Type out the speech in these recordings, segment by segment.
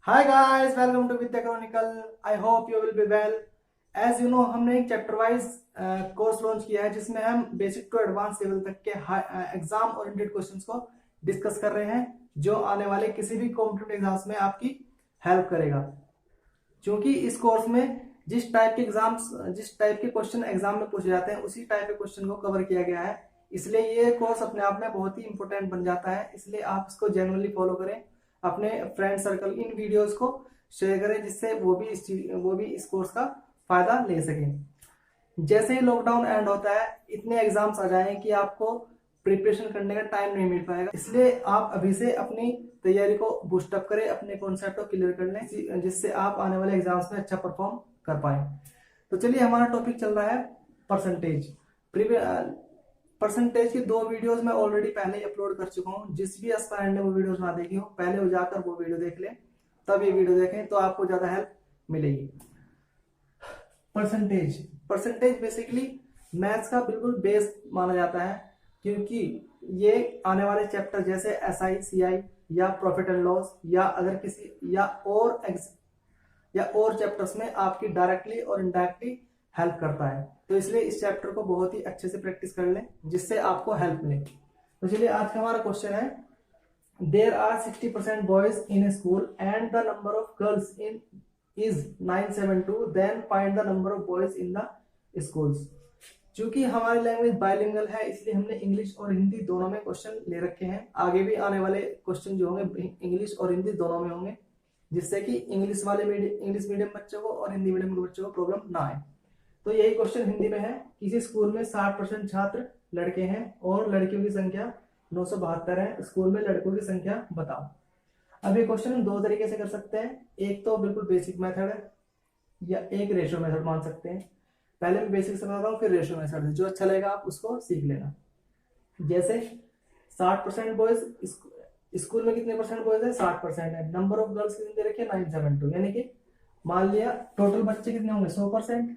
Hi guys, welcome to Vidya chronicle. I hope you will be well. As you know, हमने एक chapter wise course launch किया है जिसमें हम बेसिक टू एडवांस लेवल तक के एग्जाम ओरिएंटेड क्वेश्चंस को डिस्कस कर रहे हैं, जो आने वाले किसी भी कॉम्पिटिटिव एग्जाम्स में आपकी हेल्प करेगा। क्योंकि इस कोर्स में जिस टाइप के क्वेश्चन एग्जाम में पूछे जाते हैं उसी टाइप के क्वेश्चन को कवर किया गया है, इसलिए ये कोर्स अपने आप में बहुत ही इंपॉर्टेंट बन जाता है। इसलिए आप इसको जेन्युइनली फॉलो करें, अपने फ्रेंड सर्कल इन वीडियोस को शेयर करें, जिससे वो भी इस कोर्स का फायदा ले सकें। जैसे ही लॉकडाउन एंड होता है, इतने एग्जाम्स आ जाएं कि आपको प्रिपरेशन करने का टाइम नहीं मिल पाएगा। इसलिए आप अभी से अपनी तैयारी को बूस्टअप करें, अपने कॉन्सेप्ट को क्लियर कर लें, जिससे आप आने वाले एग्जाम्स में अच्छा परफॉर्म कर पाए। तो चलिए, हमारा टॉपिक चल रहा है परसेंटेज। परसेंटेज की 2 वीडियोस मैं ऑलरेडी पहले ही अपलोड कर चुका हूं। जिस भी एस्पायरेंट ने वो वीडियोस ना देखी हो, पहले वो जाकर वो वीडियो देख लें, तब ये वीडियो देखें तो आपको ज्यादा हेल्प मिलेगी। परसेंटेज बेसिकली मैथ्स का बिल्कुल बेस माना जाता है, क्योंकि ये आने वाले चैप्टर जैसे एसआई, सीआई या प्रॉफिट एंड लॉस या अगर किसी या और चैप्टर्स में आपकी डायरेक्टली और इनडायरेक्टली हेल्प करता है। तो इसलिए इस चैप्टर को बहुत ही अच्छे से प्रैक्टिस कर लें, जिससे आपको हेल्प मिले। तो चलिए, आज का हमारा क्वेश्चन है, there are 60% boys in a school and the number of girls in is 972, then find the number of boys in the schools. चूंकि हमारी लैंग्वेज बाइलिंगुअल है, इसलिए हमने इंग्लिश और हिंदी दोनों में क्वेश्चन ले रखे हैं। आगे भी आने वाले क्वेश्चन जो होंगे इंग्लिश और हिंदी दोनों में होंगे, जिससे कि इंग्लिश मीडियम बच्चों को और हिंदी मीडियम के बच्चों को प्रॉब्लम ना आए। तो यही क्वेश्चन हिंदी में है, किसी स्कूल में 60% छात्र लड़के हैं और लड़कियों की संख्या 972 है, स्कूल में लड़कों की संख्या बताओ। अब ये क्वेश्चन हम 2 तरीके से कर सकते हैं। एक तो बिल्कुल बेसिक मेथड है, या एक रेशियो मेथड मान सकते हैं। पहले मैं बेसिक से बताता हूँ, फिर रेशियो मेथड, जो अच्छा लगेगा आप उसको सीख लेना। जैसे 60% बॉयज, स्कूल में कितने परसेंट बॉयज है? 60% है। नंबर ऑफ गर्ल्स कितने दे रखे? 972, यानी कि मान लिया टोटल बच्चे कितने होंगे? 100%।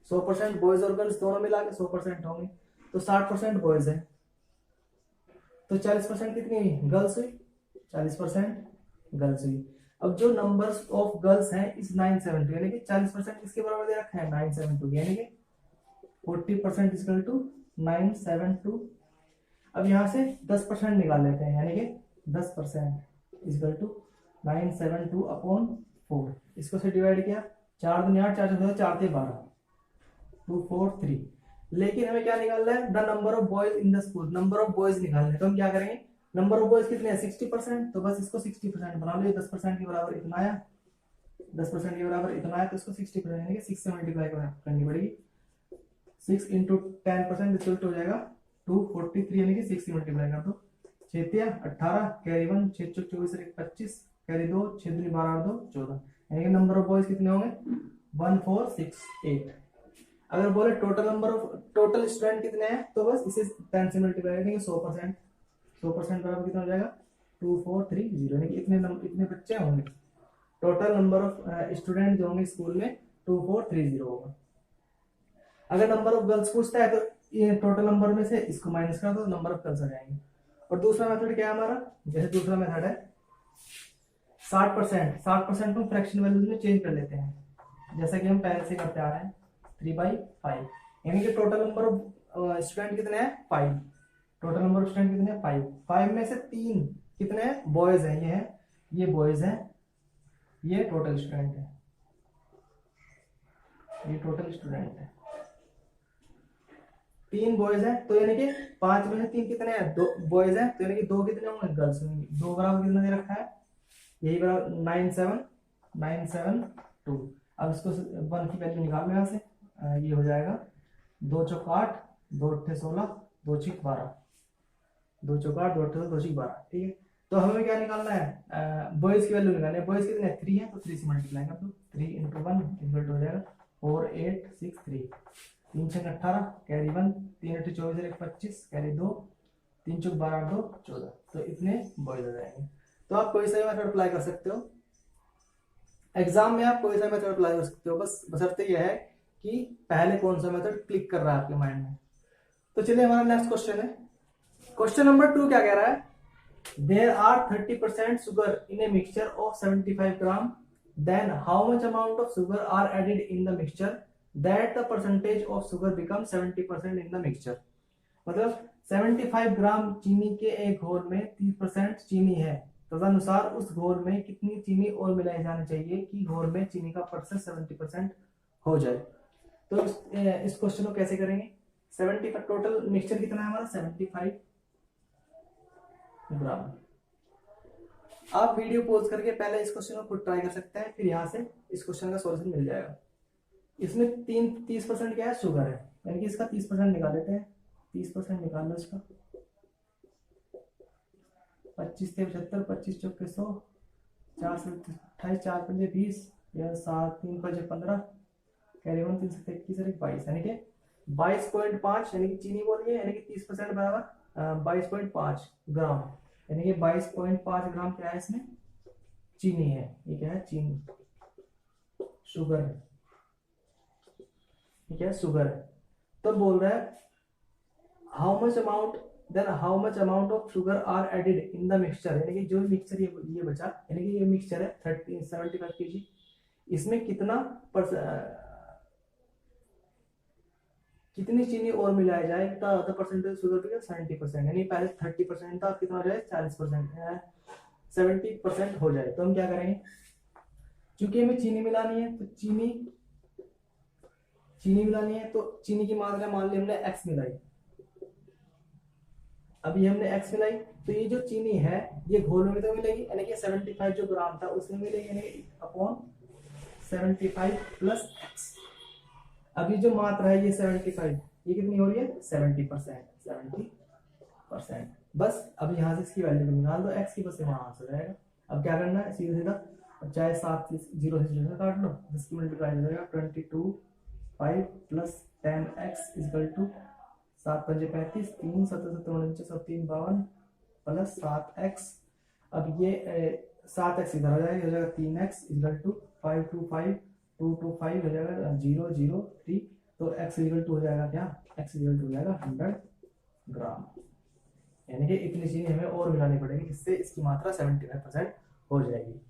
100% बॉयज और गर्ल्स दोनों मिला के 100% होंगे, तो 60% बॉयज है। तो 40% कितनी गर्ल्स हुई? 40% गर्ल्स हुई। अब जो नंबर्स ऑफ गर्ल्स हैं इस 972, यानी कि 40% किसके बराबर दे रखा है? 972, यानी कि 40% इक्वल टू 972। अब यहाँ से 10% निकाल लेते हैं, यानी कि 10% इक्वल टू 972 अपॉन 4। इसको से डिवाइड किया, 4 दूनी 8, 4 4 4 12, 243। लेकिन हमें क्या निकालना है? The number of boys in the school. Number of boys निकालना है, तो हम क्या करेंगे? नंबर ऑफ बॉयज कितने हैं? 60%, तो बस इसको 60% बना लो। 10% के बराबर इतना आया, 10% के बराबर इतना आया, तो इसको 60% यानी कि 6 से मल्टीप्लाई करनी पड़ेगी। 6 इंटू 10% रिजल्ट हो जाएगा 243, यानी कि 6 से मल्टीप्लाई कर दो। 6 18, कैरी 1, 6 चौक 24, 25, कैरी 2, 6 दूनी 12, 8 2 14, यानी कि नंबर ऑफ बॉयज कितने होंगे? 1468। अगर बोले टोटल स्टूडेंट कितने हैं, तो बस इसे 10 से मल्टीप्लाई करेंगे। 100%, 100% बराबर कितना हो जाएगा? 2430, यानी कि इतने बच्चे होंगे। टोटल नंबर ऑफ स्टूडेंट जो होंगे स्कूल में 2430 होगा। अगर नंबर ऑफ गर्ल्स पूछता है, तो ये टोटल नंबर में से इसको माइनस कर दो, नंबर ऑफ गर्ल्स आ जाएंगे। और दूसरा मेथड क्या है हमारा? जैसे दूसरा मेथड है 60% को फ्रैक्शन वैल्यूज में चेंज कर लेते हैं, जैसा कि हम पहले से करते आ रहे हैं। 3/5, यानी कि टोटल नंबर ऑफ स्टूडेंट कितने हैं? 5। टोटल नंबर ऑफ स्टूडेंट कितने हैं? 5 में से 3 कितने हैं? बॉयज हैं। ये बॉयज हैं, ये टोटल स्टूडेंट है, ये टोटल स्टूडेंट है। 3 बॉयज हैं, तो यानी कि 5 में से 3 कितने हैं? 2 बॉयज हैं, तो यानी कि 2 कितने होंगे? गर्ल्स होंगे। 2 बराबर कितना दे रखा है? यही बराबर 972। अब इसको 1 की वैल्यू निकाल लो यहाँ से। ये हो जाएगा 2 चौक 8, 2 अट्ठे 16, 2 छिक 12, 2 चौक 8, 2 अट्ठे 16, 2 छिक 12। ठीक है, तो हमें क्या निकालना है? बॉयज की वैल्यू निकालनी है। बॉयज कितने? 3 है, तो 3 से मल्टीप्लाई कर दो। 3 इंटू 1 इक्वल हो जाएगा 4863। 3 छक 18, कैरी 1, 3 अट्ठे 24, 25, कैरी 2, 3 चौक 12, 2 14, तो इतने बॉयज आ जाएंगे। तो आप कोई सा भी मेथड अप्लाई कर सकते हो एग्जाम में, आप कोई सा मेथड अप्लाई कर सकते हो, बस बशर्ते यह है कि पहले कौन सा मेथड क्लिक कर रहा है आपके माइंड में। तो चलिए, हमारा नेक्स्ट क्वेश्चन है। क्वेश्चन नंबर 2 क्या कह रहा है? There are 30% sugar in a mixture of 75 gram, then how much amount of sugar are added in the mixture that the percentage of sugar become 70% in the mixture. मतलब 75 ग्राम चीनी के एक घोल में 30% चीनी है, तदनुसार उस घोल में कितनी चीनी और मिलाई जानी चाहिए कि घोल में चीनी का परसेंट 70% हो जाए। तो इस क्वेश्चन को कैसे करेंगे? 75 टोटल मिक्सचर कितना है हमारा? 75 ग्राम। आप वीडियो पॉज करके पहले इस क्वेश्चन को खुद ट्राई कर सकते हैं, फिर यहाँ से इस क्वेश्चन का सॉल्यूशन मिल जाएगा। इसमें 30% क्या है? शुगर है, यानी कि इसका 30% निकाल लेते हैं। 30% निकाल लो इसका। 25 से 75, 25 चौके 100, 4 से 28, 4 पंजे 20, या 7 3 पंजे 15, कैरी 1 3 से 21 और 22, यानी कि 22.5, यानी कि चीनी बोल रही है, यानी कि 30% बराबर 22.5 ग्राम, यानी कि 22.5 ग्राम क्या है इसमें? चीनी है। ये क्या है? चीनी, शुगर है। ये क्या है? शुगर है। तो बोल रहा है how much amount of sugar are added in the mixture, यानी कि जो मिक्सचर ये बचा, यानी कि ये मिक्सचर है 75 kg, इसमें कितनी चीनी और मिलाया जाए द परसेंटेज शुगर बिकम 70%, यानी पहले 30% था, कितना हो जाए? 40%, 70% हो जाए। तो हम क्या करेंगे? क्योंकि हमें चीनी मिलानी है, तो चीनी मिलानी है, तो चीनी की मात्रा मान ली हमने x मिलाई। अभी हमने x मिलाई, तो ये जो चीनी है ये घोल में तो मिलेगी, यानी कि 75 जो ग्राम था उसमें मिलेगी, यानी कि अपॉन 75 प्लस x। अभी जो मात्रा है ये 75, ये कितनी हो रही है? 70%। बस अब यहाँ से इसकी वैल्यू निकाल दो, x की, बस वहां आंसर जाएगा। अब क्या करना है? सीधा सीधा, चाहे 7 0 से काट लो, 10 की मल्टीप्लाई हो जाएगा 22 5 प्लस 10x इक्वल टू 7 पंजे 35, 3 7 7 49 7 3 52 प्लस 7x। अब ये 7x इधर आ जाएगा, हो जाएगा 3x इक्वल टू 5 2 5 2 2 5 हो जाएगा 0 0 3, तो x इक्वल टू हो जाएगा क्या? x इक्वल टू हो जाएगा 100 ग्राम, यानी कि इतनी चीनी हमें और मिलानी पड़ेगी जिससे इसकी मात्रा 75% हो जाएगी।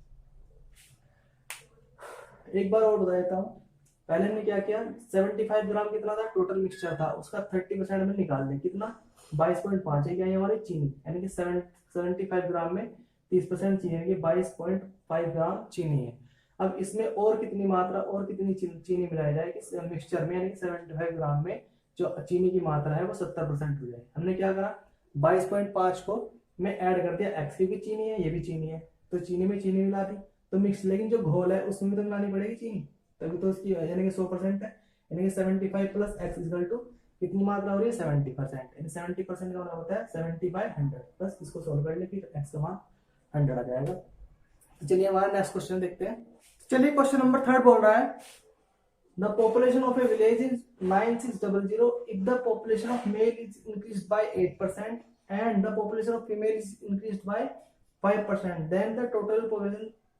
एक बार और बता देता हूँ। पहले हमने क्या किया? 75 ग्राम कितना था? टोटल मिक्सचर था, उसका 30% में निकाल दिया, कितना? 22.5 है क्या? ये हमारी चीनी, यानी कि 75 ग्राम में 30% चीनी, यानी कि 22.5 ग्राम चीनी है। अब इसमें और कितनी मात्रा और कितनी चीनी मिलाई जाए कि मिक्सचर में, यानी कि 75 ग्राम में जो चीनी की मात्रा है वो 70% हो जाए। हमने क्या करा? 22.5 को मैं ऐड कर दिया x, क्योंकि चीनी है, ये भी चीनी है, तो चीनी में चीनी मिला दी, तो मिक्स, लेकिन जो घोल है उसमें भी तो मिलानी पड़ेगी चीनी, तभी तो उसकी, यानी कि 100% है, यानी कि 75 प्लस x इक्वल टू कितनी मात्रा हो रही है? 70%, यानी 70% का मतलब होता है 70/100। बस इसको सोल्व कर ले, फिर x का मान 100 आ जाएगा। तो चलिए हमारा नेक्स्ट क्वेश्चन देखते हैं। चलिए क्वेश्चन नंबर 3 बोल रहा है the population of a village is 9600 if the population of male is increased by 8% and the population of female is increased by 5%, then the total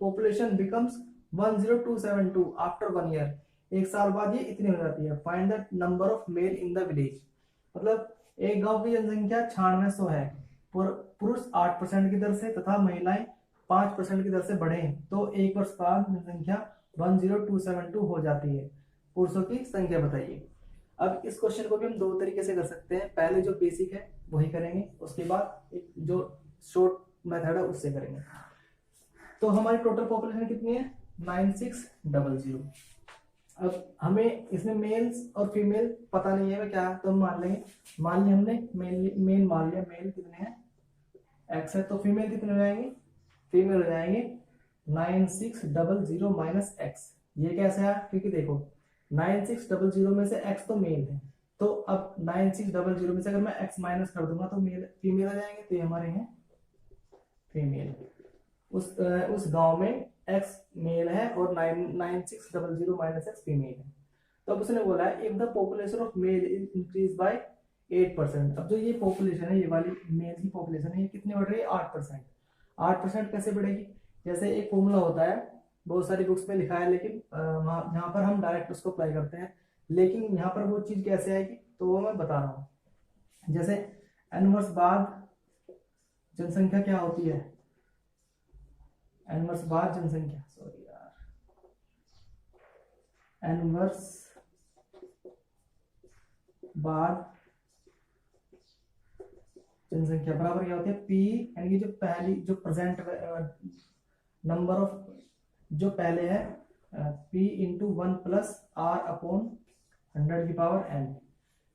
population becomes 10272 after 1 year। एक साल बाद ये इतनी हो जाती है। Find the number of male in the village, मतलब एक गांव की जनसंख्या 9600 है, पुरुष 8% की दर से तथा महिलाएं 5% की दर से बढ़े, तो एक वर्ष बाद जनसंख्या 10272 हो जाती है। पुरुषों की संख्या बताइए। अब इस क्वेश्चन को भी हम दो तरीके से कर सकते हैं। पहले जो बेसिक है वही करेंगे, उसके बाद एक जो शॉर्ट मेथड है उससे करेंगे। तो हमारी टोटल पॉपुलेशन कितनी है? 9600। अब हमें इसमें मेल्स और फीमेल पता नहीं है क्या, तो हम मान लेंगे, मान लिया हमने मेल मान लिया, मेल कितने हैं? x है, तो फीमेल कितने हो जाएंगे? फीमेल हो जाएंगे 9600 माइनस x। ये कैसे है? क्योंकि देखो 9600 में से x तो मेल है, तो अब 9600 में से अगर मैं x माइनस कर दूंगा तो मेल फीमेल आ जाएंगे, तो ये हमारे हैं फीमेल। उस गांव में x मेल है और 9600 माइनस x फीमेल है। तो अब उसने बोला है if the population of male increase by 8%। अब जो ये पॉपुलेशन है, ये वाली मेल की पॉपुलेशन है, ये कितनी बढ़ रही है? 8%। 8% कैसे बढ़ेगी? जैसे एक फॉर्मूला होता है, बहुत सारी बुक्स में लिखा है, लेकिन यहाँ पर हम डायरेक्ट उसको अप्लाई करते हैं, लेकिन यहाँ पर वो चीज कैसे आएगी तो वो मैं बता रहा हूँ। जैसे n वर्ष बाद जनसंख्या क्या होती है, एन वर्स बाद जनसंख्या, सॉरी यार, एन वर्स बाद जनसंख्या बराबर क्या होती है, पी, यानी कि जो पहली जो प्रेजेंट नंबर ऑफ जो पहले है P into 1 plus R upon 100 की पावर एन,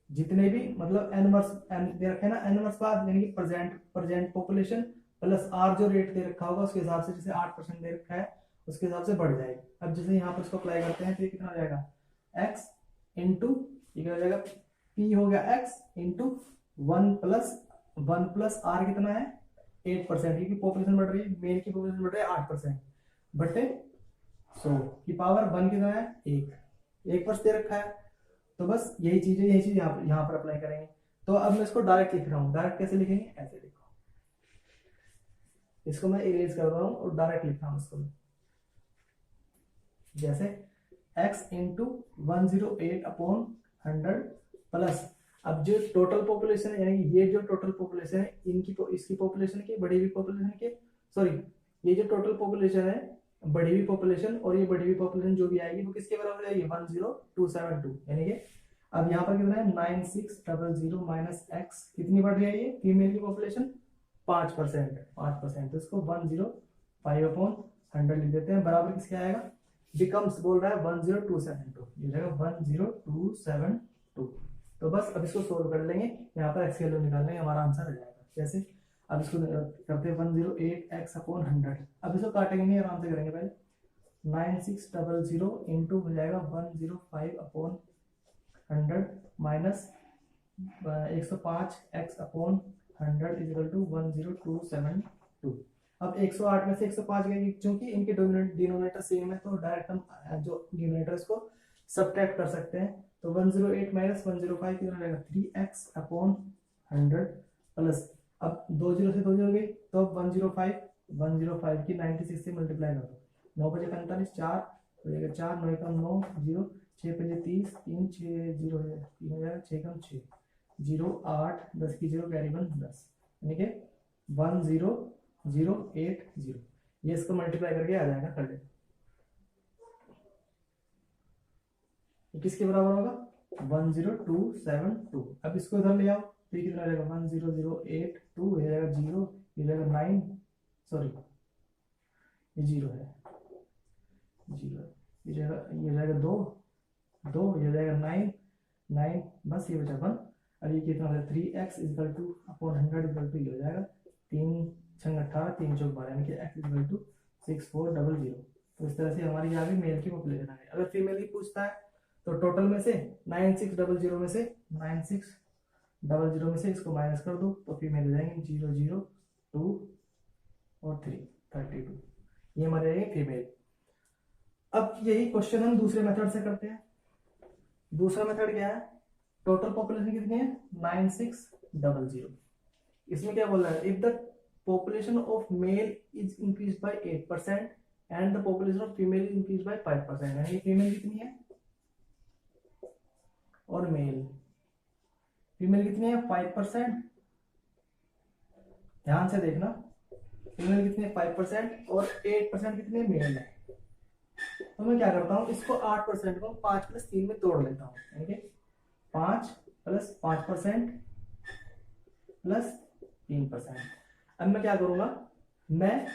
जितने भी मतलब एन वर्स एन दे रखे ना, एन वर्स बाद यानी कि प्रेजेंट पॉपुलेशन प्लस आर जो रेट दे रखा होगा उसके हिसाब से, जैसे 8% दे रखा है उसके हिसाब से बढ़ जाएगा। अब जैसे यहाँ पर इसको अप्लाई करते हैं तो ये कितना हो जाएगा, एक्स इंटू ये क्या हो जाएगा, पी हो गया एक्स इंटू 1 प्लस आर कितना है 8%, क्योंकि पॉपुलेशन बढ़ रही है, मेल की पॉपुलेशन बढ़ रही है 8%, बटे 100 की पावर 1 कितना है 1 वर्ष दे रखा है। तो बस यही चीज है, यही चीज यहाँ पर अप्लाई करेंगे। तो अब मैं इसको डायरेक्ट लिख रहा हूँ, डायरेक्ट कैसे लिखेंगे, ऐसे लिखो, इसको मैं इरेज कर रहा हूँ और डायरेक्ट लिख रहा हूँ इसको, जैसे x इंटू 108 अपॉन 100 प्लस, अब जो टोटल पॉपुलेशन है, यानी ये जो टोटल पॉपुलेशन है इनकी इसकी पॉपुलेशन की बढ़ी हुई पॉपुलेशन के, सॉरी ये जो टोटल पॉपुलेशन है बढ़ी हुई पॉपुलेशन, और ये बढ़ी हुई पॉपुलेशन जो भी आएगी वो किसके बराबर जाएगी, 10272, यानी कि अब यहाँ पर कितना है 9600 माइनस एक्स, कितनी बढ़ रही है ये फीमेल की पॉपुलेशन 5%, तो इसको 105 अपॉन 100 लिख देते हैं, बराबर किसके आएगा, बिकम्स बोल रहा है 10272, ये जाएगा 10272। तो बस अब इसको सोल्व कर लेंगे, यहाँ पर एक्स की वैल्यू निकाल लेंगे, हमारा आंसर आ जाएगा। कैसे, अब इसको करते हैं 108x अपॉन 100, अब इसको काटेंगे नहीं, आराम से करेंगे पहले, 9600 इंटू हो जाएगा 105 upon 100 minus 105x upon 100 equal to 10272। अब 108 में से 105 गए, क्योंकि इनके डिनोमिनेटर सेम है तो डायरेक्ट हम जो डिनोमिनेटर इसको सब्ट्रैक्ट कर सकते हैं। तो 108 माइनस 105 कितना रहेगा 3x अपॉन 100 प्लस, अब 2 0 से 2 0 गई तो अब 105 की 96 से मल्टीप्लाई कर दो, 9 बजे 45 4 हो जाएगा, 4 9 कम 9 0 6 पंजे 30 3 6 0 3 हो जाएगा, 6 कम 6 0 8 10 की 0 कैरी 1 10, यानी कि 10080, ये इसको मल्टीप्लाई करके आ जाएगा, कर लेते किसके बराबर होगा 10272। अब इसको इधर ले आओ तो ये कितना रहेगा 10082 हो जाएगा 0, ये जाएगा 9, सॉरी ये 0 है 0, ये जाएगा 2 2, ये जाएगा 9 बस ये बचा 1। अब ये कितना हो जाएगा 3x equal to upon 100 equal to ये हो जाएगा 3 6 18 3 चौक 12, यानी कि x इक्वल टू 6400। तो इस तरह से हमारी यहाँ भी मेल की पॉपुलेशन आ गई। अगर फीमेल की पूछता है तो टोटल में से 9600 में से 9600 में से इसको माइनस कर दो तो फीमेल हो जाएंगे 0 0 2 और 3 32, ये हमारे रहेंगे फीमेल। अब यही क्वेश्चन हम दूसरे मेथड से करते हैं। दूसरा मेथड क्या है, टोटल पॉपुलेशन कितनी है 9600, इसमें क्या बोल रहा है, if the population of male is increase by 8% and the population of female is increase by 5%, यानी फीमेल कितनी है और मेल, फीमेल कितनी है 5%, ध्यान से देखना, फीमेल कितनी है 5% और 8% कितने मेल है। तो मैं क्या करता हूं, इसको 8% को 5 + 3 में तोड़ लेता हूं, यानी कि 5 + 5% + 3%। अब मैं क्या करूंगा, मैं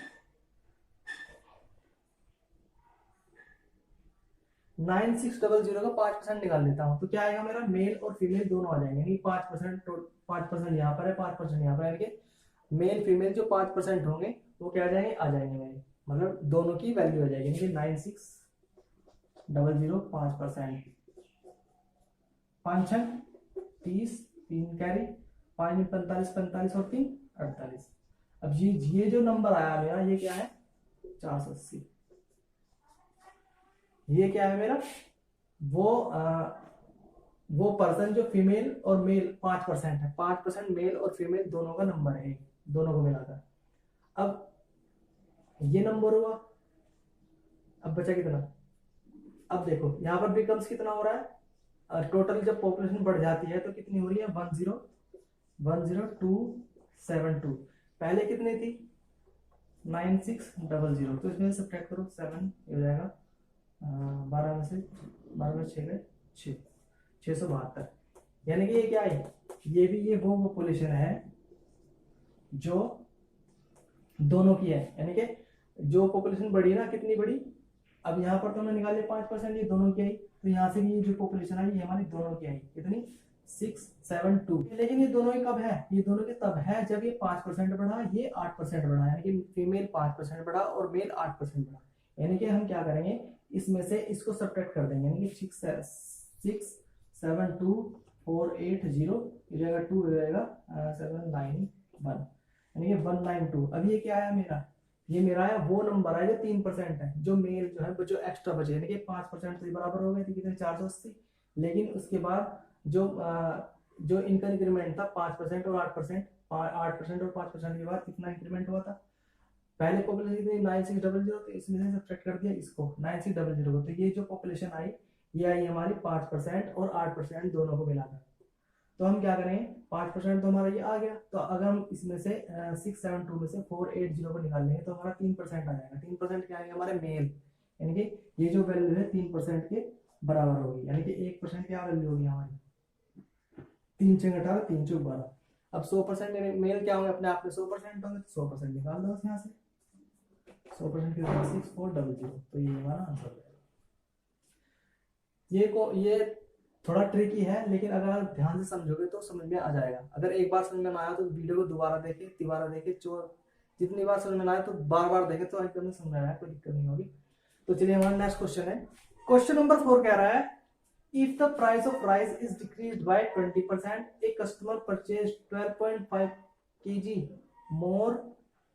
9600 का 5% निकाल लेता हूं, तो क्या आएगा मेरा, मेल और फीमेल दोनों आ जाएंगे, यानी 5% यहाँ पर है 5% यहाँ पर है, यानी कि मेल फीमेल जो 5% होंगे वो क्या आ जाएंगे, आ जाएंगे मेरे, मतलब दोनों की वैल्यू आ जाएगी, यानी 9600 5%, 5 6 30 3 कैरी 5 में 45 45 और 3 48। अब ये जो नंबर आया मेरा ये क्या है 480, ये क्या है मेरा, वो पर्सन जो फीमेल और मेल 5% है, 5% मेल और फीमेल दोनों का नंबर है, दोनों को मिलाकर। अब ये नंबर हुआ, अब बचा कितना, अब देखो यहाँ पर बिकम्स कितना हो रहा है, टोटल जब पॉपुलेशन बढ़ जाती है तो कितनी हो रही है 10272, पहले कितनी थी 9600, तो इसमें सब्ट्रैक्ट करो 7 हो जाएगा 12 में से 12 में 6 गए 672, यानी कि ये क्या है, ये भी ये वो पॉपुलेशन है जो दोनों की है, यानी कि जो पॉपुलेशन बढ़ी है ना, कितनी बढ़ी, अब यहाँ पर तो हमने निकाले 5%, ये दोनों की आई, तो यहाँ से भी ये जो पॉपुलेशन आई ये हमारी दोनों की आई, कितनी 672। लेकिन ये दोनों ही कब है, ये दोनों के तब है जब ये 5% बढ़ा, ये 8% बढ़ा, यानी कि फीमेल 5% बढ़ा और मेल 8% बढ़ा, यानी कि हम क्या करेंगे, इसमें से इसको सब्ट्रैक्ट कर देंगे, यानी कि 672,480 हो जाएगा 2 हो जाएगा 791, यानी कि 192। अब ये क्या आया मेरा, ये मेरा है वो नंबर है जो 3% है, जो मेल जो है जो एक्स्ट्रा बचे, यानी कि 5% से बराबर हो गए थे कितने 480, लेकिन उसके बाद जो इनका इंक्रीमेंट था 5% और 8%, 8% और 5% के बाद कितना इंक्रीमेंट हुआ था, पहले पॉपुलेशन कितनी 9600, तो इसमें से सब्ट्रैक्ट कर दिया इसको 9600 को, तो ये जो पॉपुलेशन आई ये आई हमारी 5% और 8% दोनों को मिलाकर, तो हम क्या करेंगे 5% तो हमारा ये आ गया, तो अगर हम इसमें से 672 में से 480 को निकाल लेंगे तो हमारा 3% आ जाएगा, 3% क्या आएगा हमारे मेल, यानी कि ये जो वैल्यू है 3% के बराबर होगी, यानी कि 1% क्या वैल्यू होगी हमारी, 3 से घटाओ 3 चौक 12, अब 100% मेल क्या होंगे अपने आप में 100% होंगे, तो 100% निकाल दो यहाँ से, 100% के 6400, तो ये हमारा आंसर है। ये थोड़ा ट्रिकी है, लेकिन अगर आप ध्यान से समझोगे तो समझ में आ जाएगा, अगर एक बार समझ में ना आया तो वीडियो को दोबारा देखे, तिबारा देखे, जितनी बार समझ में ना आया तो बार बार देखे, तो एकदम समझ में आया, कोई दिक्कत नहीं होगी। तो चलिए हमारा नेक्स्ट क्वेश्चन है, क्वेश्चन नंबर 4 कह रहा है, if the price of rice is decreased by 20%, a customer purchase 12.5 kg more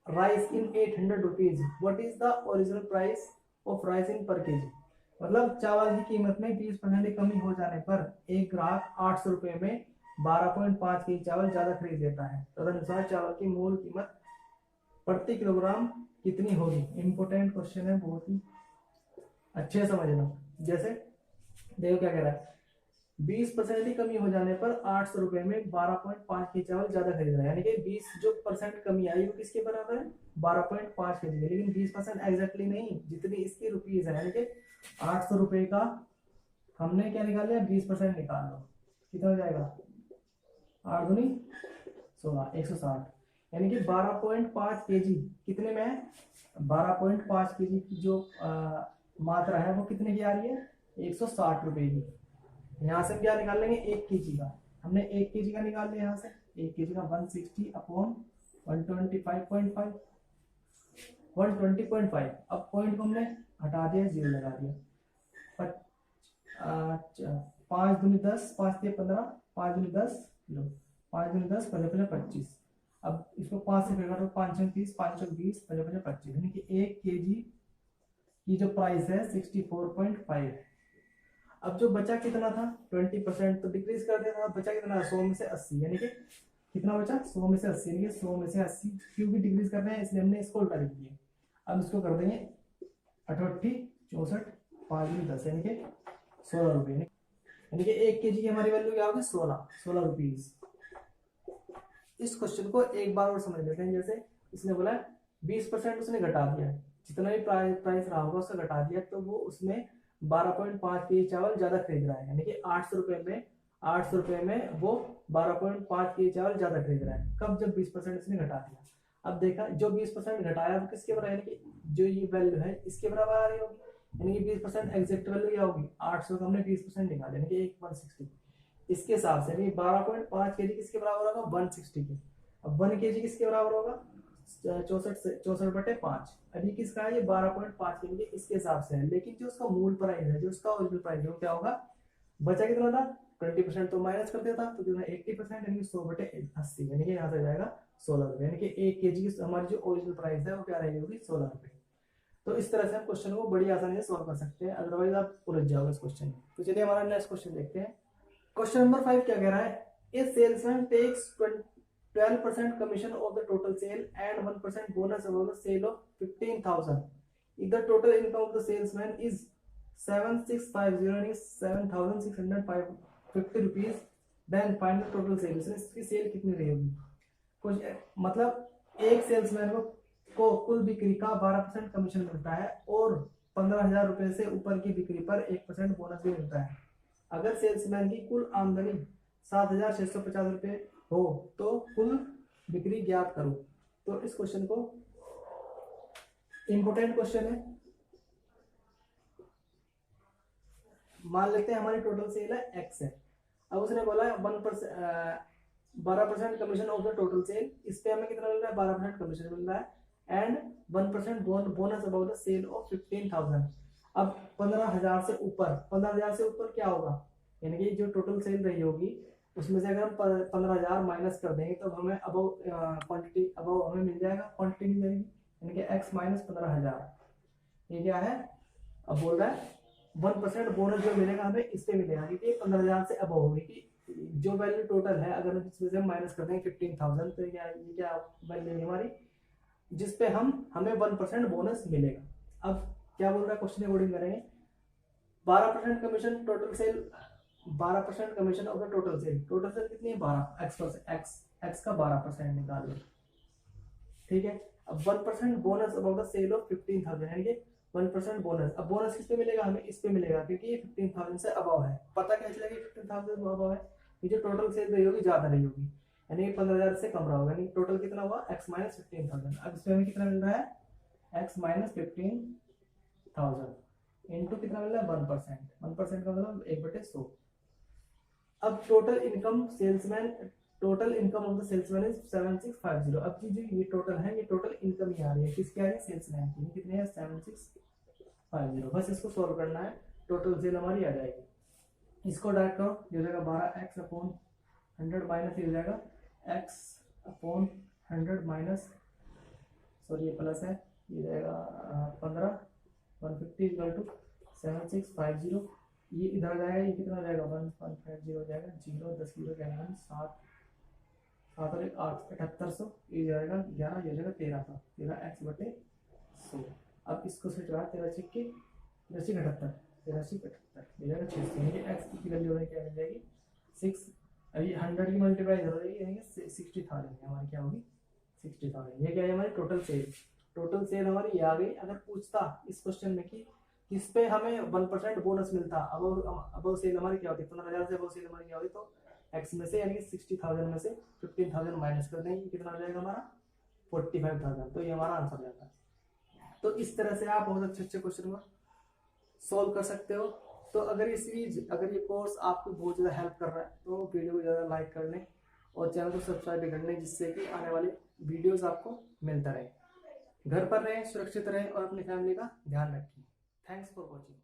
rice in 800 rupees, what is the original price of rice in per kg, मतलब चावल की कीमत में 20% की कमी हो जाने पर एक ग्राहक 800 रुपए में 12.5 kg चावल ज्यादा खरीद लेता है, तदनुसार चावल की मूल कीमत प्रति किलोग्राम कितनी होगी। इंपोर्टेंट क्वेश्चन है, बहुत ही अच्छे समझना। जैसे देखो क्या कह रहा है, 20% की कमी हो जाने पर 800 रुपए में 12.5 kg चावल ज्यादा खरीद रहा है, यानी कि 20 जो परसेंट कमी आई वो किसके बराबर है 12.5 kg, लेकिन 20% एग्जैक्टली नहीं, जितनी इसकी रुपीज है, यानी कि 800 रुपए का हमने क्या निकाल लिया 20% निकाल लो, कितना हो जाएगा 8 दूनी 16 160, यानी कि 12.5 kg कितने में है 12.5 kg की जो मात्रा है वो कितने की आ रही है 160 रुपए की। यहाँ से हम क्या निकाल लेंगे 1 kg का, हमने 1 kg का निकाल लिया, यहाँ से 1 kg का 160 अपॉन 125.5 120.5, अब पॉइंट को हमने हटा दिया 0 लगा दिया, 5 दूनी 10 5 दिए 15 5 दूनी 10 लो 5 दूनी 10 पहले 25, अब इसको 5 से काटो 5 छंग 30 5 चौक 20 पहले 25, यानी कि 1 kg की जो प्राइस है 64.5 है। अब जो बचा कितना था 20% तो डिक्रीज कर दिया था, बचा कितना 100 में से 80, यानी कि कितना बचा 100 में से 80, यानी कि 100 में से 80 क्योंकि डिक्रीज कर रहे हैं इसलिए हमने इसको उल्टा लिख दिया। अब इसको कर देंगे 68 64 5 10, यानी कि 16 रुपये, यानी कि 1 kg की हमारी वैल्यू क्या होगी 16 रुपीज। इस क्वेश्चन को एक बार और समझ लेते हैं। जैसे इसने बोला 20% उसने घटा दिया, जितना भी प्राइस रहा होगा उससे घटा दिया, तो वो उसमें 12.5 kg चावल ज्यादा खरीद रहा है, यानी कि 800 रुपए में वो 12.5 kg चावल ज्यादा खरीद रहा है। कब जब 20% इसने घटा दिया। अब देखा जो 20% घटाया वो किसके बराबर, यानी कि जो ये वैल्यू है इसके बराबर आ रही होगी, यानी कि 20% एग्जैक्ट वैल्यू क्या होगी 800 का हमने 20% निकाला, यानी कि 160 इसके हिसाब से 12.5 kg किसके बराबर होगा 160 के। अब 1 kg किसके बराबर होगा 64/5। अभी किसका है ये 12.5 kg के, इसके हिसाब से है, लेकिन जो उसका मूल प्राइस है जो उसका ओरिजिनल प्राइस है वो क्या होगा, बचा कितना था 20% तो माइनस कर दिया था तो कितना 80%, यानी कि 100/80, यानी कि यहाँ से जाएगा 16 रुपये, यानी कि 1 kg की हमारी जो ओरिजिनल प्राइस है वो क्या रहेगी 16 रुपये। तो इस तरह से हम क्वेश्चन को बड़ी आसानी से सॉल्व कर सकते हैं, अदरवाइज आप उलझ जाओगे इस क्वेश्चन में। तो चलिए हमारा नेक्स्ट क्वेश्चन देखते हैं। क्वेश्चन नंबर 5 क्या कह रहा है, a salesman takes 12% commission of the total sale and 1% bonus above the sale of 15,000. If the total income of the salesman is 7650 and 7,650 rupees, then find the total sale. इसकी cell कितनी रही होगी। कुछ मतलब एक सेल्समैन को कुल बिक्री का 12% कमीशन मिलता है और 15,000 रुपए से ऊपर की बिक्री पर 1% बोनस भी मिलता है। अगर सेल्समैन की कुल आमदनी 7,650 रुपए हो तो कुल बिक्री ज्ञात करो। तो इस क्वेश्चन को इंपोर्टेंट क्वेश्चन है। मान लेते हैं हमारी टोटल सेल है एक्स है। अब उसने बोला है 12% commission of the total sale. इस पे हमें कितना मिल रहा है? 12% कमीशन मिल रहा है and 1% bonus about the sale of 15,000। अब 15,000 से ऊपर, 15,000 से ऊपर क्या होगा? यानी कि जो टोटल सेल रही होगी उसमें से अगर हम 15,000 माइनस कर देंगे तो हमें अबव क्वांटिटी अबव हमें मिल जाएगा, क्वांटिटी मिल जाएगी, यानी कि x माइनस 15,000। ये क्या है? अब बोल रहा है 1% बोनस जो मिलेगा हमें इस पे मिलेगा क्योंकि 15,000 से अबव होगी कि जो वैल्यू टोटल है अगर इसमें से हम माइनस कर देंगे 15,000 तो ये क्या वैल्यू है हमारी, जिसपे हमें 1% बोनस मिलेगा। अब क्या बोल रहा है क्वेश्चन अकॉर्डिंग करेंगे, 12% commission total sale, 12% commission of the total sale. Total sale कितनी है? 12, एक्स का 12% निकाल लो, ठीक है। अब 1% bonus about the sale of 15,000, यानी कि 1% बोनस। अब बोनस किस पे मिलेगा? हमें इस पे मिलेगा क्योंकि ये 15,000 से अबव है। पता क्या चलेगा 15,000 से अबव है? ये जो टोटल सेल रही होगी ज्यादा रही होगी, यानी 15,000 से कम रहा होगा, यानी टोटल कितना हुआ? x minus 15,000। अब इसमें हमें कितना मिल रहा है? x माइनस 15,000 इंटू कितना मिल रहा है? 1%। 1% का मतलब 1/100। अब total income of the salesman is 7650। अब जो ये टोटल है, ये टोटल इनकम ही आ रही है किसकी? आ रही है? सेल्समैन की। कितने है? 7650। बस इसको सॉल्व करना है, टोटल सेल हमारी आ जाएगी। इसको डायरेक्ट करो, ये हो जाएगा 12x/100 माइनस ये हो जाएगा x/100 माइनस, सॉरी ये प्लस है, ये जाएगा 15, 150 इक्वल टू 7650। ये इधर जाएगा, ये कितना हो जाएगा? 1150 हो जाएगा, 0 10 0 जाएगा 7 7 और 8 7800। ये जाएगा 11, ये जाएगा 1300, 13x/100। अब इसको से चला 13 78 ये जाएगा 600, यानी कि x की वैल्यू हमें क्या मिल जाएगी? 6। अभी 100 की मल्टीप्लाई इधर हो जाएगी, यानी कि 60,000 हमारी क्या होगी? 60,000। ये क्या है? हमारी टोटल सेल। टोटल सेल हमारी ये आ गई। अगर पूछता इस क्वेश्चन में कि इस पे हमें 1% बोनस मिलता, अब सेल हमारी क्या होती? 15,000 से अब सेल हमारी क्या होती? तो x में से यानी कि 60,000 में से 15,000 माइनस कर देंगे, कितना हो जाएगा हमारा? 45,000। तो ये हमारा आंसर हो जाता है। तो इस तरह से आप बहुत अच्छे क्वेश्चन को सॉल्व कर सकते हो। तो अगर ये कोर्स आपको बहुत ज़्यादा हेल्प कर रहा है तो वीडियो को ज़्यादा लाइक कर लें और चैनल को सब्सक्राइब भी कर लें, जिससे कि आने वाली वीडियोस आपको मिलता रहे। घर पर रहें, सुरक्षित रहें और अपनी फैमिली का ध्यान रखें। Thanks for watching.